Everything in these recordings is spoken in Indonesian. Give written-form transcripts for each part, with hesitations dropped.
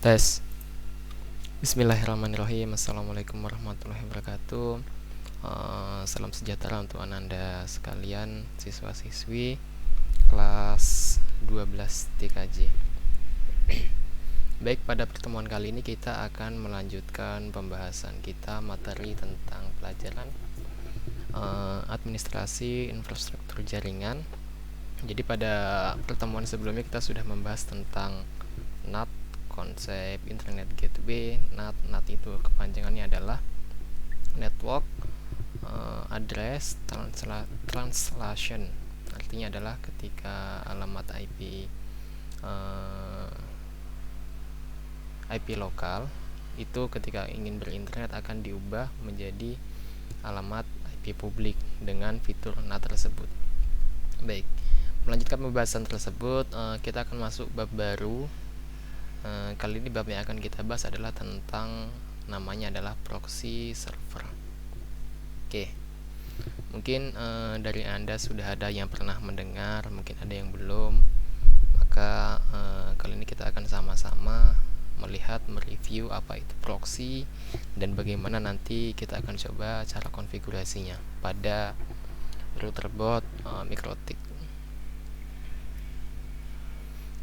Tes. Bismillahirrahmanirrahim. Assalamualaikum warahmatullahi wabarakatuh. Salam sejahtera untuk Ananda sekalian, siswa-siswi kelas 12 TKJ. Baik, pada pertemuan kali ini kita akan melanjutkan pembahasan kita materi tentang pelajaran administrasi infrastruktur jaringan. Jadi pada pertemuan sebelumnya kita sudah membahas tentang NAT, konsep Internet Gateway. NAT itu kepanjangannya adalah Network Address Translation. Artinya adalah ketika alamat IP lokal itu ketika ingin berinternet akan diubah menjadi alamat IP publik dengan fitur NAT tersebut. Baik, melanjutkan pembahasan tersebut, kita akan masuk bab baru. Kali ini bab yang akan kita bahas adalah tentang namanya adalah proxy server. Oke, mungkin dari Anda sudah ada yang pernah mendengar, mungkin ada yang belum. Maka kali ini kita akan sama-sama melihat, mereview apa itu proxy dan bagaimana nanti kita akan coba cara konfigurasinya pada routerboard MikroTik.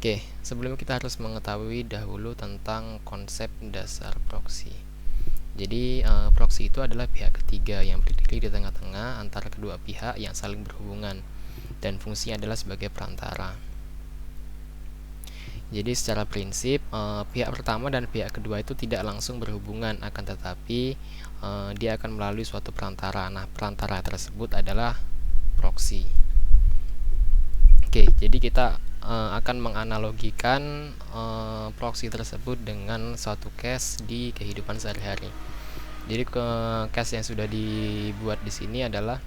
Oke, sebelumnya kita harus mengetahui dahulu tentang konsep dasar proxy. Jadi proxy itu adalah pihak ketiga yang berdiri di tengah-tengah antara kedua pihak yang saling berhubungan dan fungsinya adalah sebagai perantara. Jadi secara prinsip pihak pertama dan pihak kedua itu tidak langsung berhubungan, akan tetapi dia akan melalui suatu perantara. Nah, perantara tersebut adalah proxy. Oke, jadi kita akan menganalogikan proxy tersebut dengan suatu case di kehidupan sehari-hari. Jadi case yang sudah dibuat di sini adalah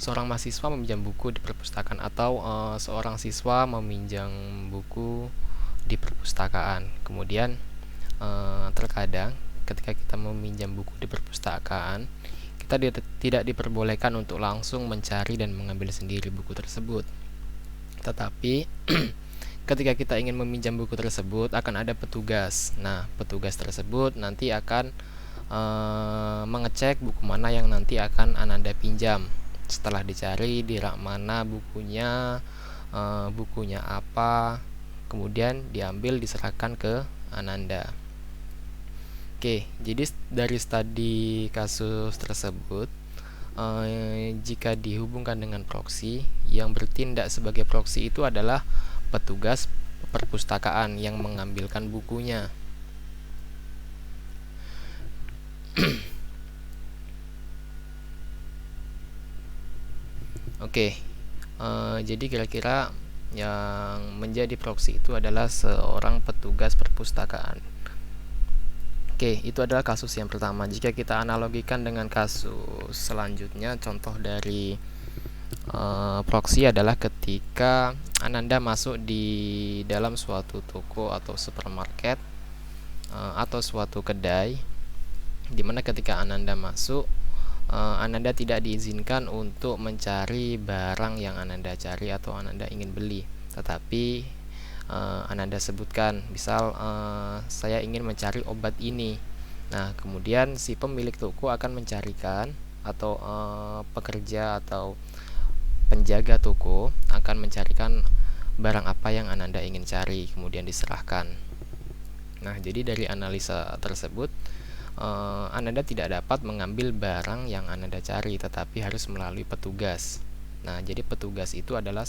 seorang mahasiswa meminjam buku di perpustakaan atau seorang siswa meminjam buku di perpustakaan. Kemudian terkadang ketika kita meminjam buku di perpustakaan, kita tidak diperbolehkan untuk langsung mencari dan mengambil sendiri buku tersebut. Tetapi ketika kita ingin meminjam buku tersebut akan ada petugas. Nah, petugas tersebut nanti akan mengecek buku mana yang nanti akan Ananda pinjam. Setelah dicari di rak mana bukunya, bukunya apa, kemudian diambil diserahkan ke Ananda. Oke, jadi dari studi kasus tersebut, jika dihubungkan dengan proxy, yang bertindak sebagai proxy itu adalah petugas perpustakaan yang mengambilkan bukunya. Oke, jadi kira-kira yang menjadi proxy itu adalah seorang petugas perpustakaan. Oke, itu adalah kasus yang pertama. Jika kita analogikan dengan kasus selanjutnya, contoh dari proxy adalah ketika Ananda masuk di dalam suatu toko atau supermarket atau suatu kedai, dimana ketika Ananda masuk, Ananda tidak diizinkan untuk mencari barang yang Ananda cari atau Ananda ingin beli, tetapi Ananda sebutkan, misal saya ingin mencari obat ini. Nah, kemudian si pemilik toko akan mencarikan, atau pekerja atau penjaga toko akan mencarikan barang apa yang Ananda ingin cari, kemudian diserahkan. Nah, jadi dari analisa tersebut Ananda tidak dapat mengambil barang yang Ananda cari, tetapi harus melalui petugas. Nah, jadi petugas itu adalah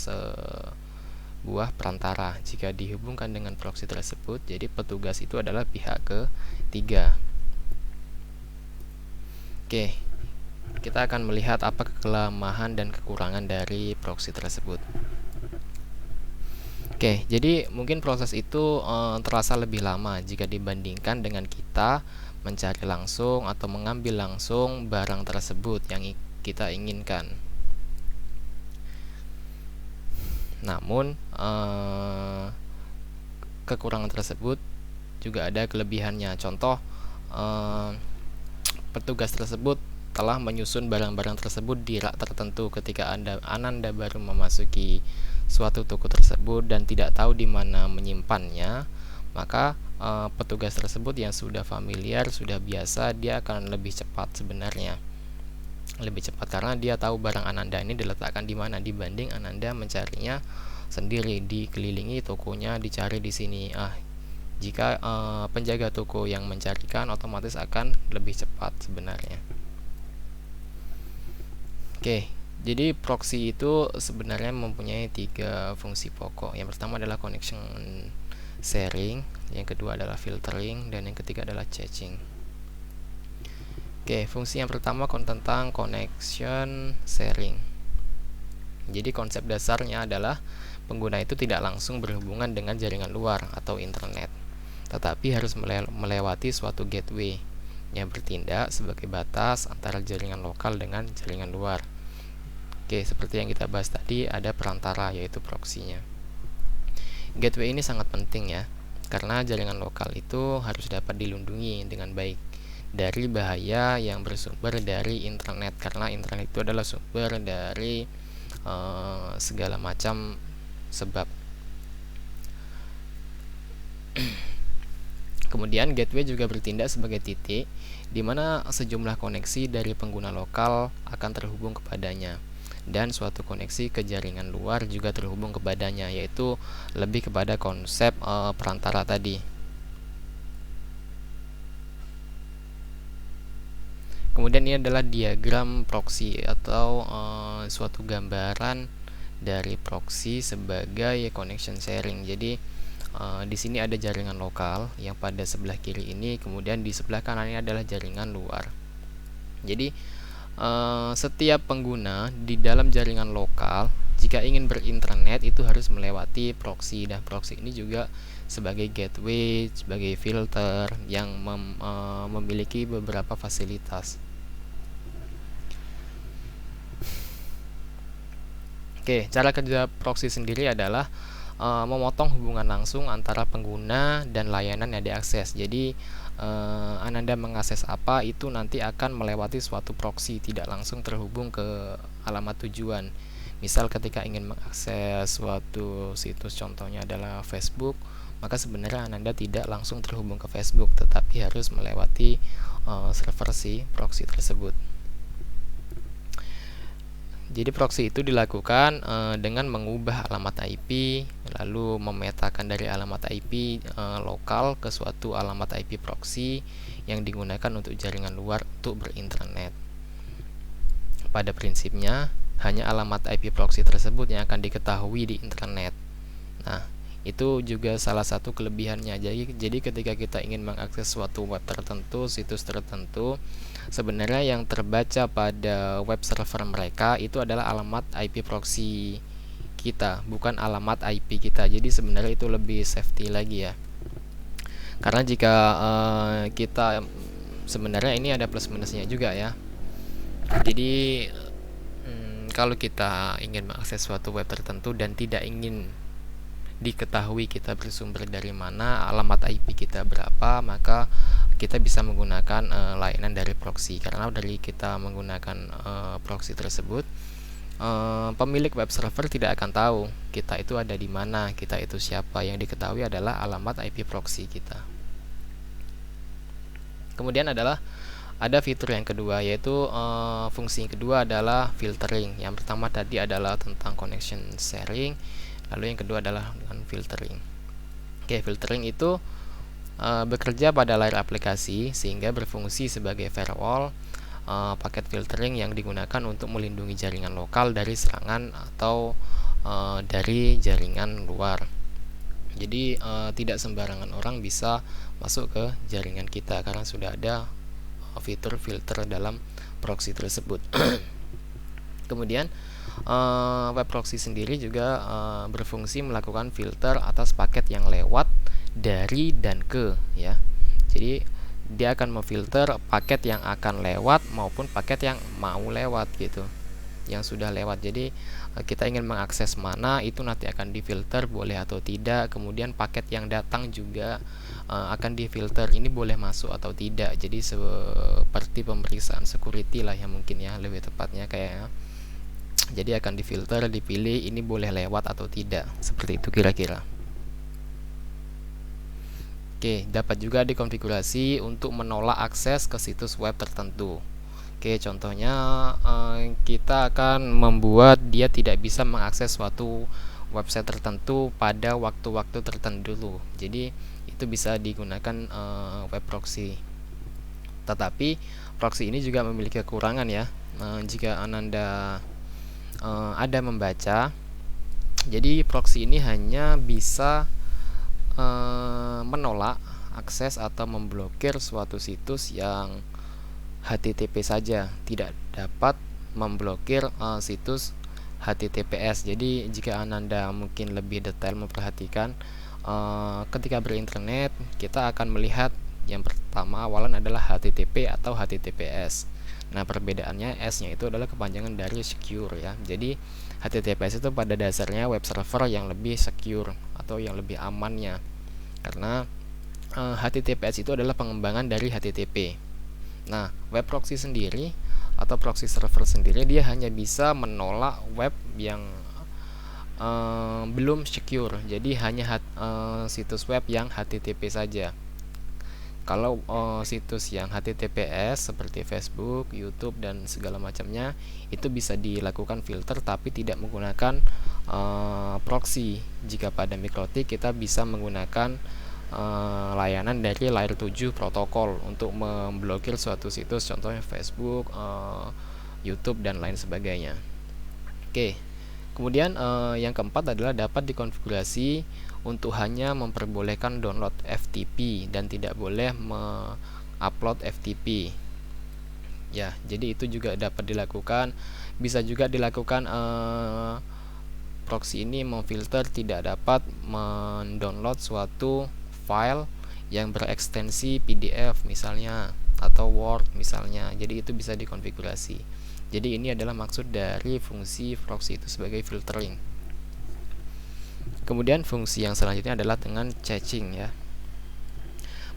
buah perantara. Jika dihubungkan dengan proxy tersebut, jadi petugas itu adalah pihak ketiga. Oke, kita akan melihat apa kelemahan dan kekurangan dari proxy tersebut. Oke, jadi mungkin proses itu terasa lebih lama jika dibandingkan dengan kita mencari langsung atau mengambil langsung barang tersebut yang kita inginkan. Namun kekurangan tersebut juga ada kelebihannya. Contoh, petugas tersebut telah menyusun barang-barang tersebut di rak tertentu. Ketika Ananda baru memasuki suatu toko tersebut dan tidak tahu di mana menyimpannya, maka petugas tersebut yang sudah familiar, sudah biasa, dia akan lebih cepat sebenarnya. Lebih cepat karena dia tahu barang Ananda ini diletakkan di mana dibanding Ananda mencarinya sendiri, dikelilingi tokonya, dicari di sini. Jika penjaga toko yang mencarikan, otomatis akan lebih cepat sebenarnya. Oke, jadi proxy itu sebenarnya mempunyai 3 fungsi pokok. Yang pertama adalah connection sharing, yang kedua adalah filtering, dan yang ketiga adalah caching. Oke, fungsi yang pertama tentang connection sharing. Jadi konsep dasarnya adalah pengguna itu tidak langsung berhubungan dengan jaringan luar atau internet, tetapi harus melewati suatu gateway yang bertindak sebagai batas antara jaringan lokal dengan jaringan luar. Oke, seperti yang kita bahas tadi, ada perantara yaitu proxy-nya. Gateway ini sangat penting ya, karena jaringan lokal itu harus dapat dilindungi dengan baik dari bahaya yang bersumber dari internet, karena internet itu adalah sumber dari segala macam sebab. Kemudian gateway juga bertindak sebagai titik di mana sejumlah koneksi dari pengguna lokal akan terhubung kepadanya, dan suatu koneksi ke jaringan luar juga terhubung kepadanya, yaitu lebih kepada konsep perantara tadi. Kemudian ini adalah diagram proxy atau suatu gambaran dari proxy sebagai connection sharing. Jadi di sini ada jaringan lokal yang pada sebelah kiri ini, kemudian di sebelah kanan ini adalah jaringan luar. Jadi setiap pengguna di dalam jaringan lokal jika ingin berinternet itu harus melewati proxy, dan proxy ini juga sebagai gateway, sebagai filter yang memiliki beberapa fasilitas. Oke, cara kerja proxy sendiri adalah memotong hubungan langsung antara pengguna dan layanan yang diakses. Jadi Ananda mengakses apa itu nanti akan melewati suatu proxy, tidak langsung terhubung ke alamat tujuan. Misal ketika ingin mengakses suatu situs, contohnya adalah Facebook, maka sebenarnya Ananda tidak langsung terhubung ke Facebook, tetapi harus melewati server si proxy tersebut. Jadi proxy itu dilakukan dengan mengubah alamat IP, lalu memetakan dari alamat IP lokal ke suatu alamat IP proxy yang digunakan untuk jaringan luar untuk berinternet. Pada prinsipnya, hanya alamat IP proxy tersebut yang akan diketahui di internet. Nah, itu juga salah satu kelebihannya. Jadi ketika kita ingin mengakses suatu web tertentu, situs tertentu, sebenarnya yang terbaca pada web server mereka itu adalah alamat IP proxy kita, bukan alamat IP kita. Jadi sebenarnya itu lebih safety lagi ya. Karena jika kita sebenarnya ini ada plus minusnya juga ya. Jadi kalau kita ingin mengakses suatu web tertentu dan tidak ingin diketahui kita bersumber dari mana, alamat IP kita berapa, maka kita bisa menggunakan layanan dari proxy. Karena dari kita menggunakan proxy tersebut, pemilik web server tidak akan tahu kita itu ada di mana, kita itu siapa. Yang diketahui adalah alamat IP proxy kita. Kemudian ada fitur yang kedua, yaitu fungsi yang kedua adalah filtering. Yang pertama tadi adalah tentang connection sharing, lalu yang kedua adalah dengan filtering. Oke, filtering itu bekerja pada layar aplikasi sehingga berfungsi sebagai firewall, paket filtering yang digunakan untuk melindungi jaringan lokal dari serangan atau dari jaringan luar. Jadi tidak sembarangan orang bisa masuk ke jaringan kita karena sudah ada fitur filter dalam proxy tersebut. Kemudian web proxy sendiri juga berfungsi melakukan filter atas paket yang lewat, dari, dan ke ya. Jadi dia akan memfilter paket yang akan lewat maupun paket yang mau lewat gitu, yang sudah lewat. Jadi kita ingin mengakses mana itu nanti akan difilter boleh atau tidak. Kemudian paket yang datang juga akan difilter, ini boleh masuk atau tidak. Jadi seperti pemeriksaan security lah ya, mungkin ya lebih tepatnya kayaknya. Jadi akan difilter, dipilih ini boleh lewat atau tidak, seperti itu kira-kira. Oke, dapat juga dikonfigurasi untuk menolak akses ke situs web tertentu. Oke, contohnya kita akan membuat dia tidak bisa mengakses suatu website tertentu pada waktu-waktu tertentu dulu. Jadi itu bisa digunakan web proxy. Tetapi proxy ini juga memiliki kekurangan ya. Jika Ananda ada membaca, jadi proxy ini hanya bisa menolak akses atau memblokir suatu situs yang HTTP saja, tidak dapat memblokir situs HTTPS. Jadi jika Ananda mungkin lebih detail memperhatikan, ketika berinternet kita akan melihat yang pertama awalan adalah HTTP atau HTTPS. Nah, perbedaannya S-nya itu adalah kepanjangan dari secure ya. Jadi HTTPS itu pada dasarnya web server yang lebih secure atau yang lebih amannya. Karena HTTPS itu adalah pengembangan dari HTTP. Nah, web proxy sendiri atau proxy server sendiri dia hanya bisa menolak web yang belum secure. Jadi hanya situs web yang HTTP saja. Kalau situs yang HTTPS seperti Facebook, YouTube dan segala macamnya itu bisa dilakukan filter tapi tidak menggunakan proxy. Jika pada MikroTik kita bisa menggunakan layanan dari layer 7 protokol untuk memblokir suatu situs, contohnya Facebook, YouTube dan lain sebagainya. Oke. Kemudian yang keempat adalah dapat dikonfigurasi untuk hanya memperbolehkan download FTP dan tidak boleh mengupload FTP. Ya, jadi itu juga dapat dilakukan. Bisa juga dilakukan proxy ini memfilter tidak dapat mendownload suatu file yang berekstensi PDF misalnya atau Word misalnya. Jadi itu bisa dikonfigurasi. Jadi ini adalah maksud dari fungsi proxy itu sebagai filtering. Kemudian fungsi yang selanjutnya adalah dengan caching ya.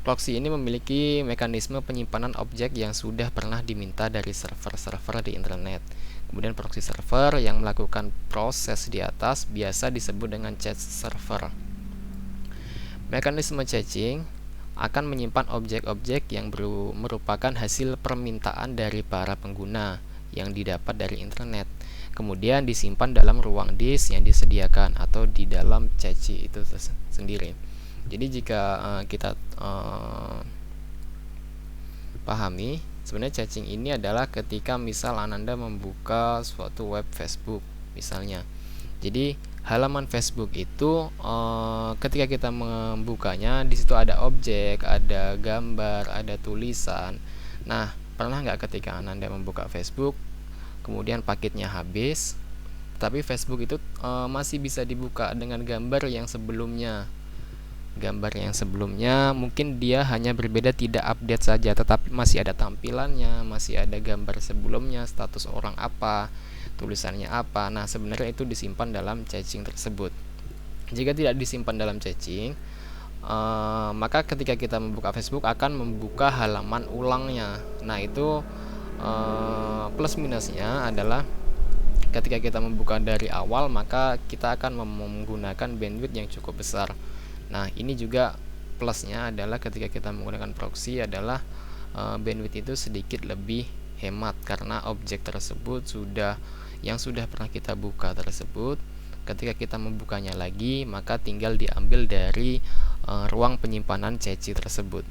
Proxy ini memiliki mekanisme penyimpanan objek yang sudah pernah diminta dari server-server di internet. Kemudian proxy server yang melakukan proses di atas biasa disebut dengan cache server. Mekanisme caching akan menyimpan objek-objek yang merupakan hasil permintaan dari para pengguna yang didapat dari internet, kemudian disimpan dalam ruang disk yang disediakan atau di dalam cache itu sendiri. Jadi jika kita pahami, sebenarnya caching ini adalah ketika misal Ananda membuka suatu web Facebook misalnya. Jadi halaman Facebook itu ketika kita membukanya di situ ada objek, ada gambar, ada tulisan. Nah, pernah nggak ketika Ananda membuka Facebook kemudian paketnya habis, tapi Facebook itu masih bisa dibuka dengan gambar yang sebelumnya. Gambar yang sebelumnya mungkin dia hanya berbeda, tidak update saja, tetapi masih ada tampilannya, masih ada gambar sebelumnya, status orang apa, tulisannya apa. Nah, sebenarnya itu disimpan dalam caching tersebut. Jika tidak disimpan dalam caching, maka ketika kita membuka Facebook akan membuka halaman ulangnya. Nah, itu plus minusnya adalah ketika kita membuka dari awal maka kita akan menggunakan bandwidth yang cukup besar. Nah, ini juga plusnya adalah ketika kita menggunakan proxy adalah bandwidth itu sedikit lebih hemat karena objek tersebut sudah pernah kita buka tersebut, ketika kita membukanya lagi maka tinggal diambil dari ruang penyimpanan cache tersebut.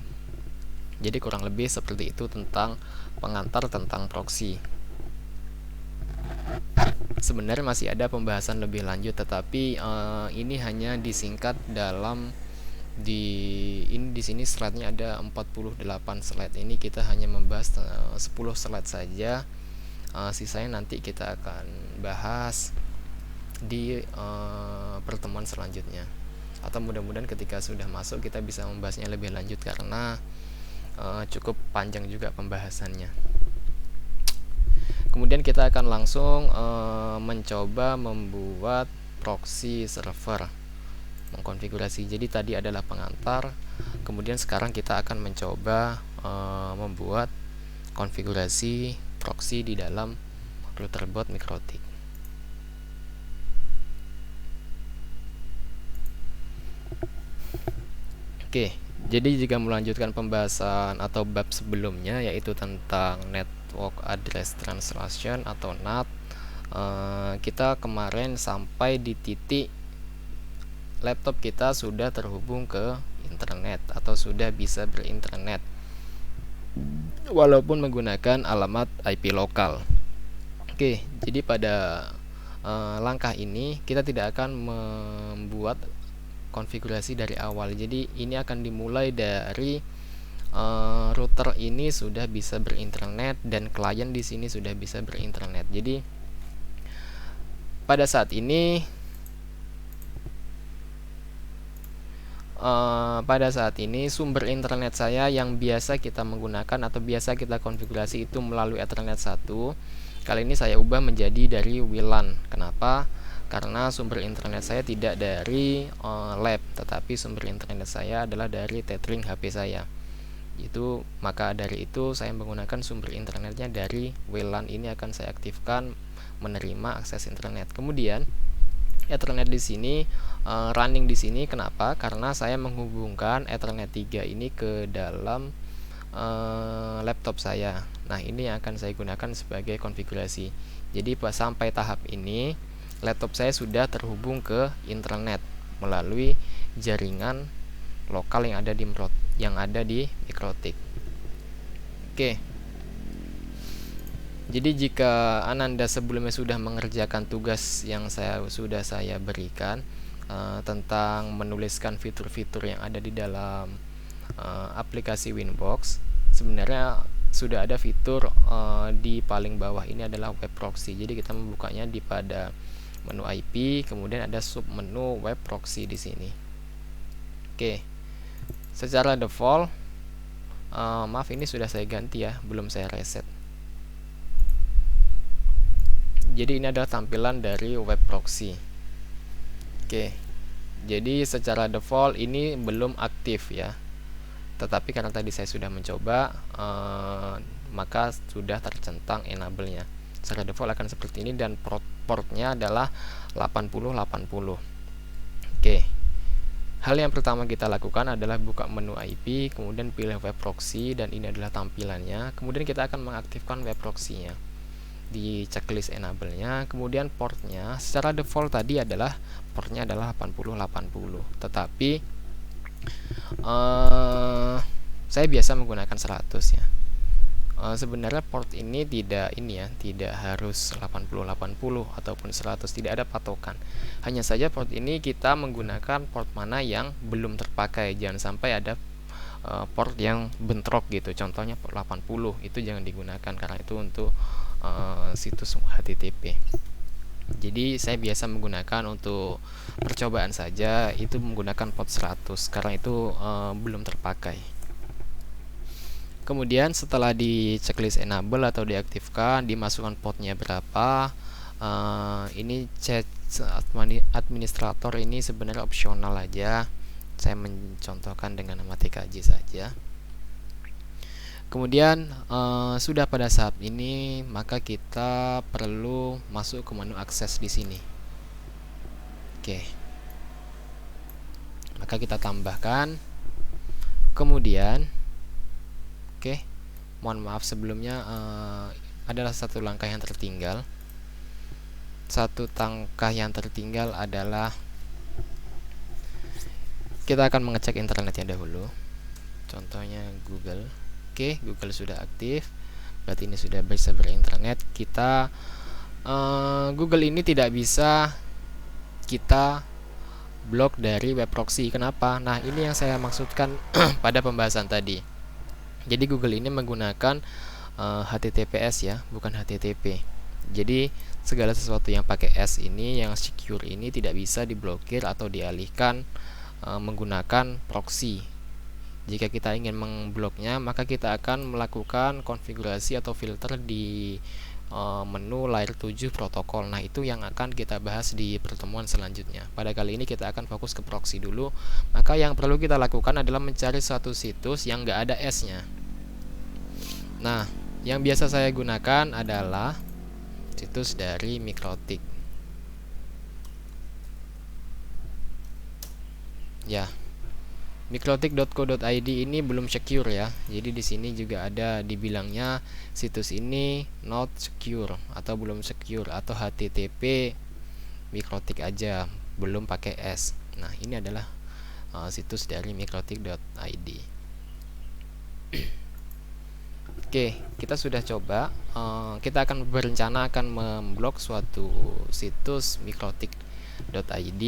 Jadi kurang lebih seperti itu tentang pengantar tentang proxy. Sebenarnya masih ada pembahasan lebih lanjut, tetapi ini hanya disingkat dalam di sini slide-nya ada 48 slide. Ini kita hanya membahas 10 slide saja. Sisanya nanti kita akan bahas di pertemuan selanjutnya. Atau mudah-mudahan ketika sudah masuk kita bisa membahasnya lebih lanjut karena cukup panjang juga pembahasannya. Kemudian kita akan langsung mencoba membuat proxy server, mengkonfigurasi. Jadi tadi adalah pengantar, kemudian sekarang kita akan mencoba membuat konfigurasi proxy di dalam routerbot MikroTik. Oke, Jadi jika melanjutkan pembahasan atau bab sebelumnya, yaitu tentang Network Address Translation atau NAT, kita kemarin sampai di titik laptop kita sudah terhubung ke internet atau sudah bisa berinternet walaupun menggunakan alamat IP lokal. Oke, jadi pada langkah ini kita tidak akan membuat konfigurasi dari awal. Jadi ini akan dimulai dari router ini sudah bisa berinternet dan klien di sini sudah bisa berinternet. Jadi pada saat ini sumber internet saya yang biasa kita menggunakan atau biasa kita konfigurasi itu melalui Ethernet 1. Kali ini saya ubah menjadi dari WLAN. Kenapa? Karena sumber internet saya tidak dari lab, tetapi sumber internet saya adalah dari tethering HP saya. Maka dari itu saya menggunakan sumber internetnya dari WLAN. Ini akan saya aktifkan menerima akses internet. Kemudian Ethernet di sini running di sini. Kenapa? Karena saya menghubungkan Ethernet 3 ini ke dalam laptop saya. Nah, ini yang akan saya gunakan sebagai konfigurasi. Jadi sampai tahap ini laptop saya sudah terhubung ke internet melalui jaringan lokal yang ada di Mikrotik. Oke. Jadi jika Ananda sebelumnya sudah mengerjakan tugas yang sudah saya berikan tentang menuliskan fitur-fitur yang ada di dalam aplikasi Winbox, sebenarnya sudah ada fitur di paling bawah ini adalah web proxy. Jadi kita membukanya pada menu IP, kemudian ada sub menu web proxy di sini. Oke. Secara default, maaf ini sudah saya ganti ya, belum saya reset. Jadi ini adalah tampilan dari web proxy. Oke. Jadi secara default ini belum aktif ya. Tetapi karena tadi saya sudah mencoba, maka sudah tercentang enable-nya. Secara default akan seperti ini dan portnya adalah 8080. Oke. Hal yang pertama kita lakukan adalah buka menu IP, kemudian pilih web proxy dan ini adalah tampilannya. Kemudian kita akan mengaktifkan web proxy-nya di checklist enable-nya. Kemudian portnya secara default tadi adalah portnya adalah 8080, tetapi saya biasa menggunakan 100 ya. Sebenarnya port ini tidak harus 8080 ataupun 100, tidak ada patokan. Hanya saja port ini kita menggunakan port mana yang belum terpakai. Jangan sampai ada port yang bentrok gitu. Contohnya port 80 itu jangan digunakan karena itu untuk situs HTTP. Jadi saya biasa menggunakan untuk percobaan saja itu menggunakan port 100 karena itu belum terpakai. Kemudian setelah di checklist enable atau diaktifkan, dimasukkan portnya berapa. Ini chat administrator ini sebenarnya opsional aja. Saya mencontohkan dengan nama TKJ saja. Kemudian sudah pada saat ini maka kita perlu masuk ke menu akses di sini. Oke. Maka kita tambahkan. Kemudian mohon maaf sebelumnya adalah satu langkah yang tertinggal. Satu langkah yang tertinggal adalah kita akan mengecek internetnya dahulu. Contohnya Google. Oke, Google sudah aktif, berarti ini sudah bisa berinternet. Kita Google ini tidak bisa kita blok dari web proxy. Kenapa? Nah, ini yang saya maksudkan pada pembahasan tadi. Jadi Google ini menggunakan HTTPS ya, bukan HTTP. Jadi segala sesuatu yang pakai S ini, yang secure ini tidak bisa diblokir atau dialihkan menggunakan proxy. Jika kita ingin membloknya, maka kita akan melakukan konfigurasi atau filter di menu layer 7 protokol. Nah, itu yang akan kita bahas di pertemuan selanjutnya. Pada kali ini kita akan fokus ke proxy dulu. Maka yang perlu kita lakukan adalah mencari suatu situs yang nggak ada S-nya. Nah, yang biasa saya gunakan adalah situs dari Mikrotik. Ya. Mikrotik.co.id ini belum secure ya. Jadi di sini juga ada dibilangnya situs ini not secure atau belum secure atau HTTP Mikrotik aja, belum pakai S. Nah, ini adalah situs dari mikrotik.id. Oke, kita sudah coba. Kita akan berencana akan memblok suatu situs mikrotik.id.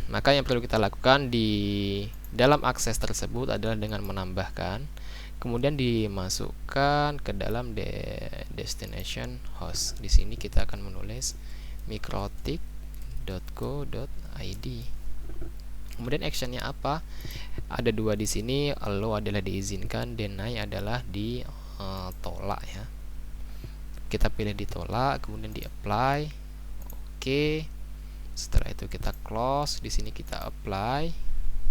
Maka yang perlu kita lakukan di dalam akses tersebut adalah dengan menambahkan, kemudian dimasukkan ke dalam destination host. Di sini kita akan menulis mikrotik.co.id. Kemudian actionnya apa? Ada dua di sini. Allow adalah diizinkan, deny adalah ditolak ya. Kita pilih ditolak, kemudian di apply. Oke. Setelah itu kita close, di sini kita apply,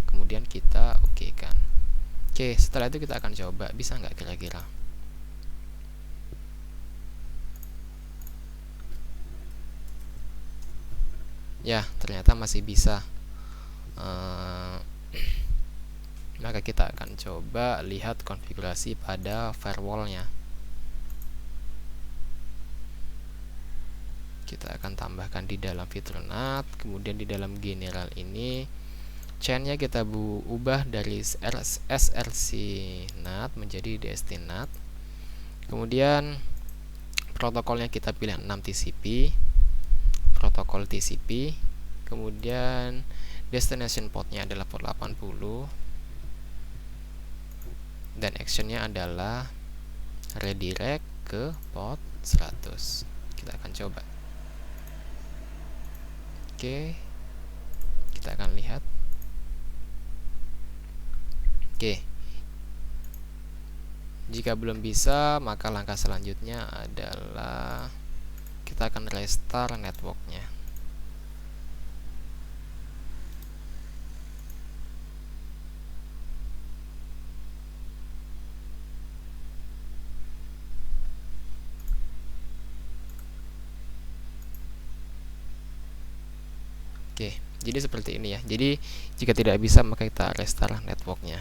kemudian kita oke kan. Oke, setelah itu kita akan coba bisa nggak kira-kira. Ya, ternyata masih bisa. Maka kita akan coba lihat konfigurasi pada firewallnya. Kita akan tambahkan di dalam fitur NAT, kemudian di dalam general ini chainnya kita ubah dari SRC NAT menjadi DST NAT. Kemudian protokolnya kita pilih 6 TCP, protokol TCP. Kemudian destination portnya adalah port 80 dan actionnya adalah redirect ke port 100. Kita akan coba. Oke, kita akan lihat. Oke, jika belum bisa, maka langkah selanjutnya adalah kita akan restart networknya. Oke, jadi seperti ini ya. Jadi jika tidak bisa maka kita restart networknya.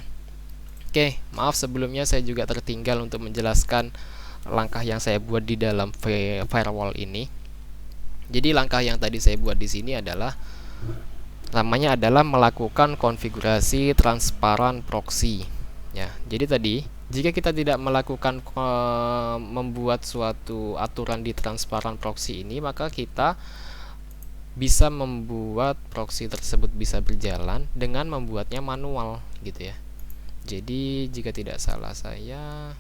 Oke, maaf sebelumnya saya juga tertinggal untuk menjelaskan langkah yang saya buat di dalam firewall ini. Jadi langkah yang tadi saya buat di sini adalah namanya adalah melakukan konfigurasi transparan proxy. Ya, jadi tadi jika kita tidak melakukan membuat suatu aturan di transparan proxy ini, maka kita bisa membuat proxy tersebut bisa berjalan dengan membuatnya manual gitu ya. Jadi jika tidak salah saya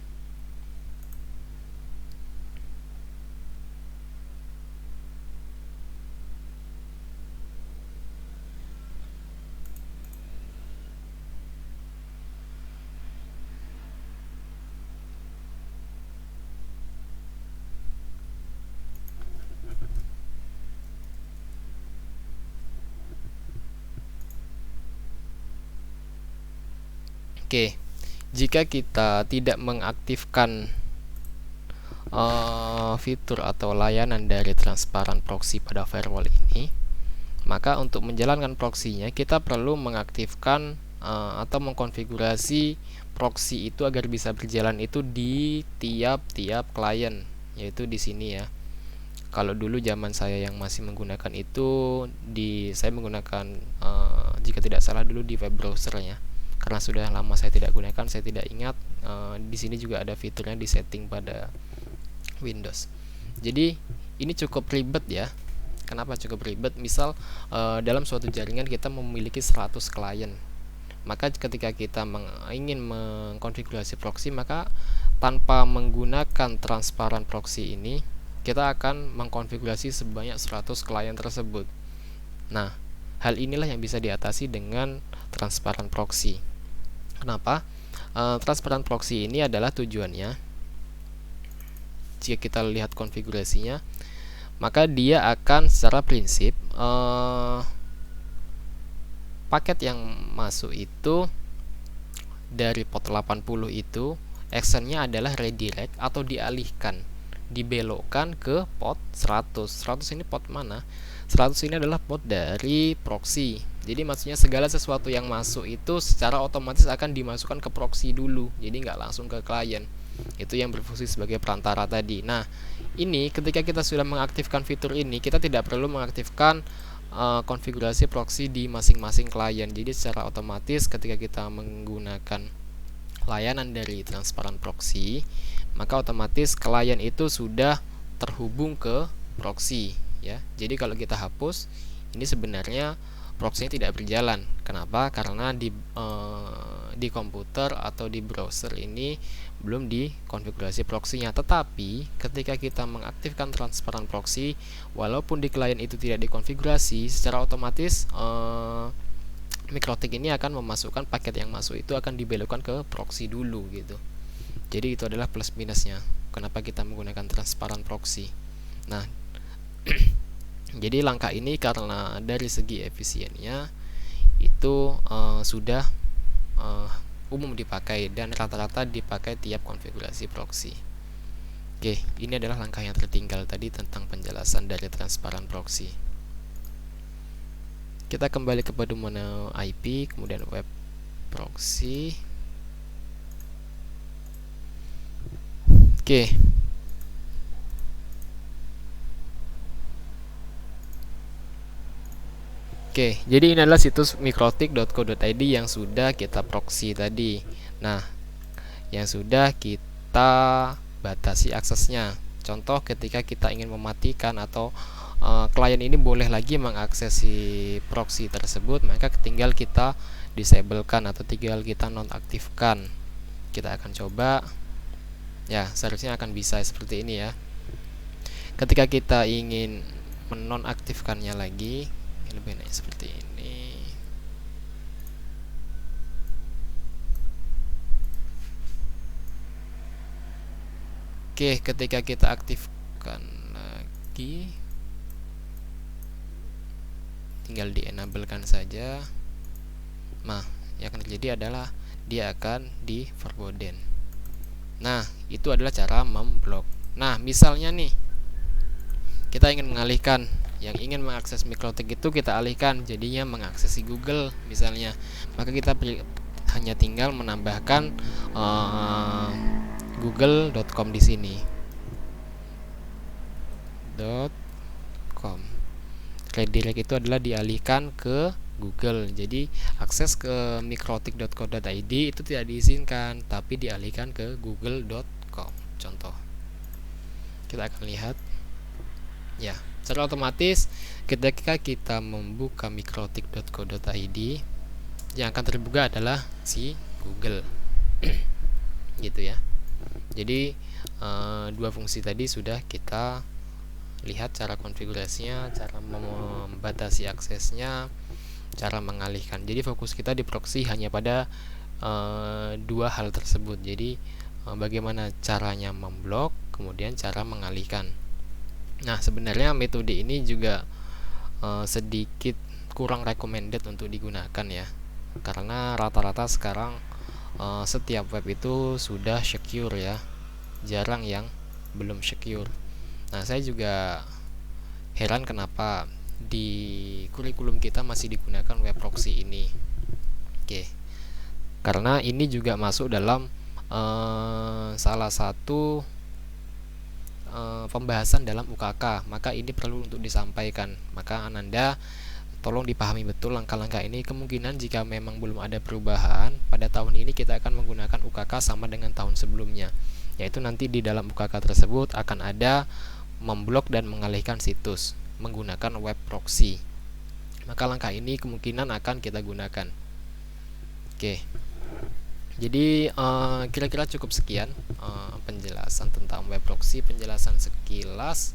Oke, jika kita tidak mengaktifkan fitur atau layanan dari transparan proxy pada firewall ini, maka untuk menjalankan proxy-nya kita perlu mengaktifkan atau mengkonfigurasi proxy itu agar bisa berjalan itu di tiap-tiap klien, yaitu di sini ya. Kalau dulu zaman saya yang masih menggunakan itu saya menggunakan jika tidak salah dulu di web browser-nya. Karena sudah lama saya tidak gunakan, saya tidak ingat. Di sini juga ada fiturnya di setting pada Windows. Jadi ini cukup ribet ya. Kenapa cukup ribet? Misal dalam suatu jaringan kita memiliki 100 klien. Maka ketika kita ingin mengkonfigurasi proxy, maka tanpa menggunakan transparan proxy ini, kita akan mengkonfigurasi sebanyak 100 klien tersebut. Nah, hal inilah yang bisa diatasi dengan transparan proxy. Kenapa? Transparan proxy ini adalah tujuannya, jika kita lihat konfigurasinya, maka dia akan secara prinsip paket yang masuk itu dari port 80 itu actionnya adalah redirect atau dialihkan, dibelokkan ke port 100. 100 ini port mana? 100 ini adalah port dari proxy. Jadi maksudnya segala sesuatu yang masuk itu secara otomatis akan dimasukkan ke proxy dulu, jadi nggak langsung ke klien. Itu yang berfungsi sebagai perantara tadi. Nah, ini ketika kita sudah mengaktifkan fitur ini, kita tidak perlu mengaktifkan konfigurasi proxy di masing-masing klien. Jadi secara otomatis ketika kita menggunakan layanan dari transparan proxy, maka otomatis klien itu sudah terhubung ke proxy ya. Jadi kalau kita hapus, ini sebenarnya proxy tidak berjalan. Kenapa? Karena di komputer atau di browser ini belum dikonfigurasi proxy-nya. Tetapi ketika kita mengaktifkan transparan proxy, walaupun di klien itu tidak dikonfigurasi, secara otomatis MikroTik ini akan memasukkan paket yang masuk itu akan dibelokkan ke proxy dulu gitu. Jadi itu adalah plus minusnya kenapa kita menggunakan transparan proxy. Nah, jadi langkah ini karena dari segi efisiennya itu sudah umum dipakai dan rata-rata dipakai tiap konfigurasi proxy. Oke, ini adalah langkah yang tertinggal tadi tentang penjelasan dari transparan proxy. Kita kembali ke menu IP, kemudian web proxy. Oke. Oke, jadi ini adalah situs mikrotik.co.id yang sudah kita proxy tadi. Nah, yang sudah kita batasi aksesnya. Contoh ketika kita ingin mematikan atau klien ini boleh lagi mengakses si proxy tersebut, maka tinggal kita disablekan atau tinggal kita nonaktifkan. Kita akan coba. Ya, seharusnya akan bisa seperti ini ya. Ketika kita ingin menonaktifkannya lagi, lebih naik seperti ini. Oke, ketika kita aktifkan lagi, tinggal di enablekan saja. Nah, yang akan terjadi adalah dia akan di forbidden. Nah, itu adalah cara memblok. Nah, misalnya nih kita ingin mengalihkan, yang ingin mengakses MikroTik itu kita alihkan jadinya mengakses Google misalnya, maka kita hanya tinggal menambahkan google.com di sini. .com. Redirect itu adalah dialihkan ke Google. Jadi akses ke mikrotik.co.id itu tidak diizinkan, tapi dialihkan ke google.com. Contoh. Kita akan lihat. Ya, secara otomatis ketika kita membuka mikrotik.co.id, yang akan terbuka adalah si Google. Gitu ya. Jadi dua fungsi tadi sudah kita lihat cara konfigurasinya, cara membatasi aksesnya, cara mengalihkan. Jadi fokus kita di proxy hanya pada dua hal tersebut. Jadi bagaimana caranya memblok, kemudian cara mengalihkan. Nah, sebenarnya metode ini juga sedikit kurang recommended untuk digunakan ya, karena rata-rata sekarang setiap web itu sudah secure ya, jarang yang belum secure. Nah, saya juga heran kenapa di kurikulum kita masih digunakan web proxy ini. Oke, karena ini juga masuk dalam salah satu pembahasan dalam UKK, maka ini perlu untuk disampaikan. Maka Ananda tolong dipahami betul langkah-langkah ini. Kemungkinan jika memang belum ada perubahan pada tahun ini, kita akan menggunakan UKK sama dengan tahun sebelumnya, yaitu nanti di dalam UKK tersebut akan ada memblok dan mengalihkan situs menggunakan web proxy. Maka langkah ini kemungkinan akan kita gunakan. Oke. Jadi kira-kira cukup sekian penjelasan tentang web proxy, penjelasan sekilas,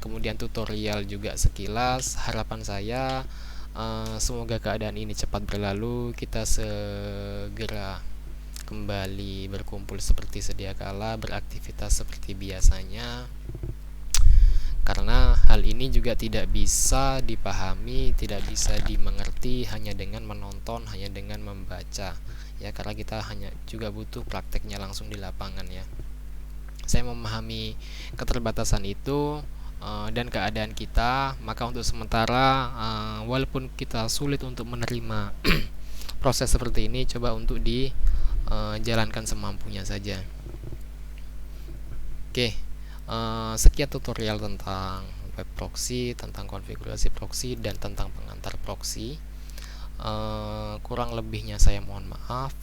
kemudian tutorial juga sekilas. Harapan saya semoga keadaan ini cepat berlalu, kita segera kembali berkumpul seperti sedia kala, beraktivitas seperti biasanya. Karena hal ini juga tidak bisa dipahami, tidak bisa dimengerti hanya dengan menonton, hanya dengan membaca ya, karena kita hanya juga butuh prakteknya langsung di lapangan ya. Saya memahami keterbatasan itu, dan keadaan kita, maka untuk sementara walaupun kita sulit untuk menerima proses seperti ini, coba untuk dijalankan semampunya saja. Oke, sekian tutorial tentang web proxy, tentang konfigurasi proxy, dan tentang pengantar proxy. Kurang lebihnya saya mohon maaf.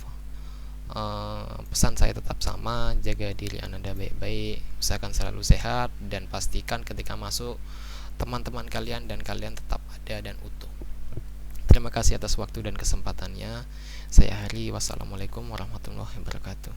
Pesan saya tetap sama, jaga diri Anda baik-baik, usahakan selalu sehat, dan pastikan ketika masuk teman-teman kalian dan kalian tetap ada dan utuh. Terima kasih atas waktu dan kesempatannya. Saya Hari, wassalamualaikum warahmatullahi wabarakatuh.